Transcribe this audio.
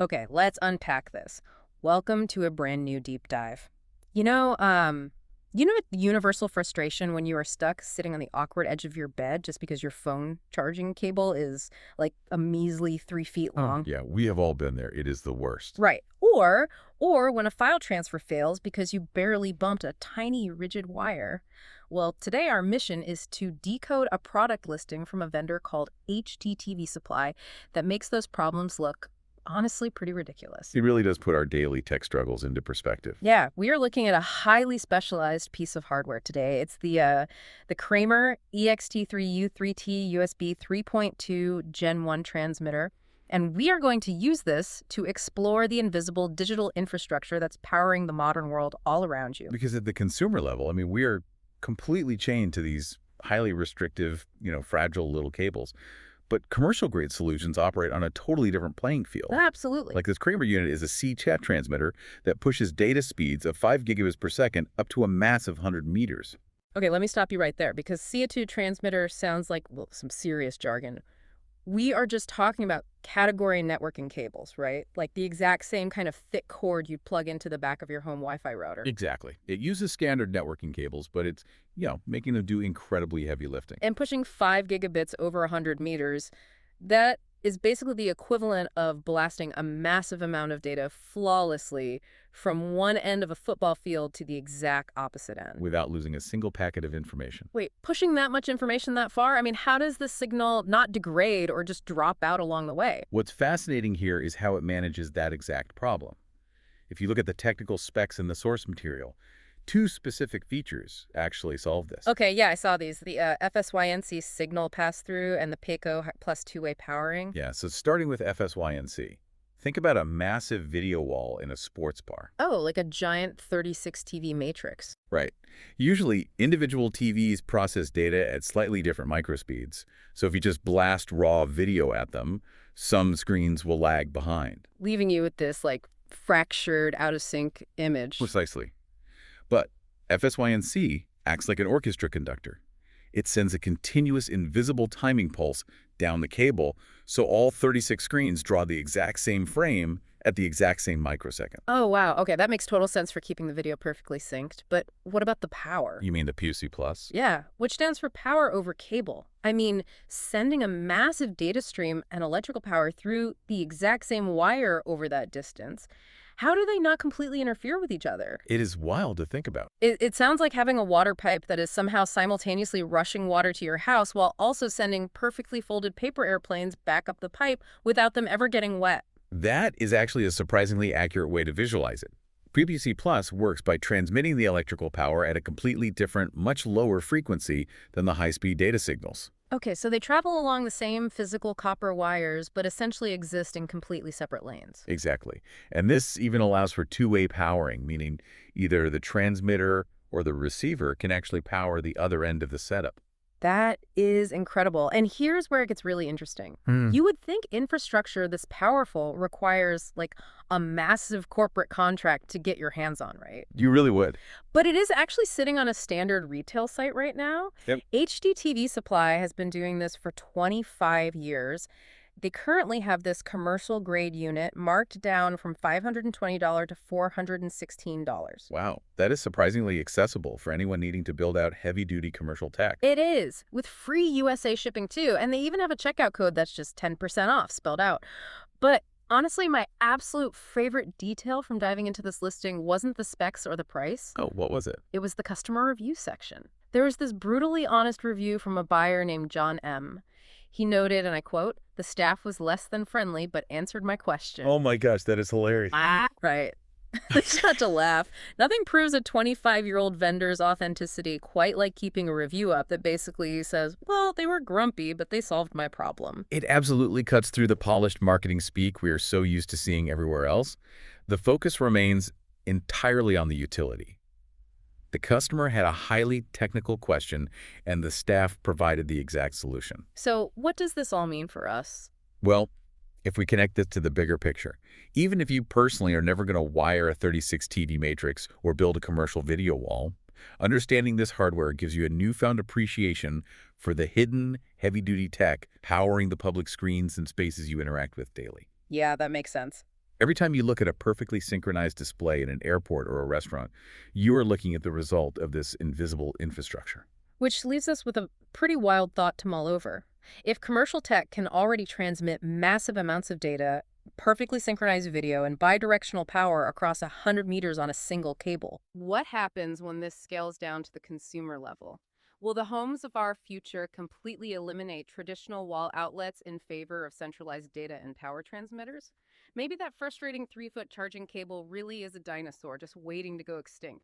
Okay, let's unpack this. Welcome to a brand new deep dive. You know universal frustration when you are stuck sitting on the awkward edge of your bed just because your phone charging cable is like a measly 3 feet Oh, long? yeah, we have all been there. It is the worst. Right. Or when a file transfer fails because you barely bumped a tiny rigid wire. Well, today our mission is to decode a product listing from a vendor called HDTV Supply that makes those problems look honestly pretty ridiculous. It really does put our daily tech struggles into perspective. Yeah, we are looking at a highly specialized piece of hardware today. It's the Kramer EXT3-U3-T USB 3.2 Gen 1 transmitter. And we are going to use this to explore the invisible digital infrastructure that's powering the modern world all around you. Because at the consumer level, I mean, we are completely chained to these highly restrictive, fragile little cables. But commercial grade solutions operate on a totally different playing field. Absolutely. Like this Kramer unit is a C-chat transmitter that pushes data speeds of 5 gigabits per second up to a massive 100 meters. Okay, let me stop you right there because CO2 transmitter sounds like, well, some serious jargon. We are just talking about category networking cables, right? Like the exact same kind of thick cord you'd plug into the back of your home Wi-Fi router. Exactly. It uses standard networking cables, but it's, making them do incredibly heavy lifting. And pushing 5 gigabits over 100 meters, that is basically the equivalent of blasting a massive amount of data flawlessly from one end of a football field to the exact opposite end. Without losing a single packet of information. Wait, pushing that much information that far? I mean, how does the signal not degrade or just drop out along the way? What's fascinating here is how it manages that exact problem. If you look at the technical specs in the source material, two specific features actually solve this. Okay, yeah, I saw these. The FSYNC signal pass-through and the PACO plus two-way powering. Yeah, so starting with FSYNC, think about a massive video wall in a sports bar. Oh, like a giant 36 TV matrix. Right. Usually, individual TVs process data at slightly different microspeeds, so if you just blast raw video at them, some screens will lag behind. Leaving you with this, like, fractured, out-of-sync image. Precisely. But FSYNC acts like an orchestra conductor. It sends a continuous invisible timing pulse down the cable, so all 36 screens draw the exact same frame at the exact same microsecond. Oh, wow. Okay, that makes total sense for keeping the video perfectly synced. But what about the power? You mean the PUC Plus? Yeah, which stands for power over cable. I mean, sending a massive data stream and electrical power through the exact same wire over that distance. How do they not completely interfere with each other? It is wild to think about. It sounds like having a water pipe that is somehow simultaneously rushing water to your house while also sending perfectly folded paper airplanes back up the pipe without them ever getting wet. That is actually a surprisingly accurate way to visualize it. PPC Plus works by transmitting the electrical power at a completely different, much lower frequency than the high-speed data signals. Okay, so they travel along the same physical copper wires, but essentially exist in completely separate lanes. Exactly. And this even allows for two-way powering, meaning either the transmitter or the receiver can actually power the other end of the setup. That is incredible. And here's where it gets really interesting. You would think infrastructure this powerful requires like a massive corporate contract to get your hands on, right? You really would. But it is actually sitting on a standard retail site right now. Yep. HDTV Supply has been doing this for 25 years. They currently have this commercial grade unit marked down from $520 to $416. Wow, that is surprisingly accessible for anyone needing to build out heavy-duty commercial tech. It is, with free USA shipping too, and they even have a checkout code that's just 10% off spelled out. But honestly, my absolute favorite detail from diving into this listing wasn't the specs or the price. Oh, what was it? It was the customer review section. There was this brutally honest review from a buyer named John M. He noted, and I quote, "The staff was less than friendly, but answered my question." Oh my gosh, that is hilarious. Right. I just had to laugh. Nothing proves a 25-year-old vendor's authenticity quite like keeping a review up that basically says, well, they were grumpy, but they solved my problem. It absolutely cuts through the polished marketing speak we are so used to seeing everywhere else. The focus remains entirely on the utility. The customer had a highly technical question, and the staff provided the exact solution. So what does this all mean for us? Well, if we connect this to the bigger picture, even if you personally are never going to wire a 36 TV matrix or build a commercial video wall, understanding this hardware gives you a newfound appreciation for the hidden, heavy-duty tech powering the public screens and spaces you interact with daily. Yeah, that makes sense. Every time you look at a perfectly synchronized display in an airport or a restaurant, you are looking at the result of this invisible infrastructure. Which leaves us with a pretty wild thought to mull over. If commercial tech can already transmit massive amounts of data, perfectly synchronized video, and bidirectional power across 100 meters on a single cable, what happens when this scales down to the consumer level? Will the homes of our future completely eliminate traditional wall outlets in favor of centralized data and power transmitters? Maybe that frustrating 3-foot charging cable really is a dinosaur just waiting to go extinct.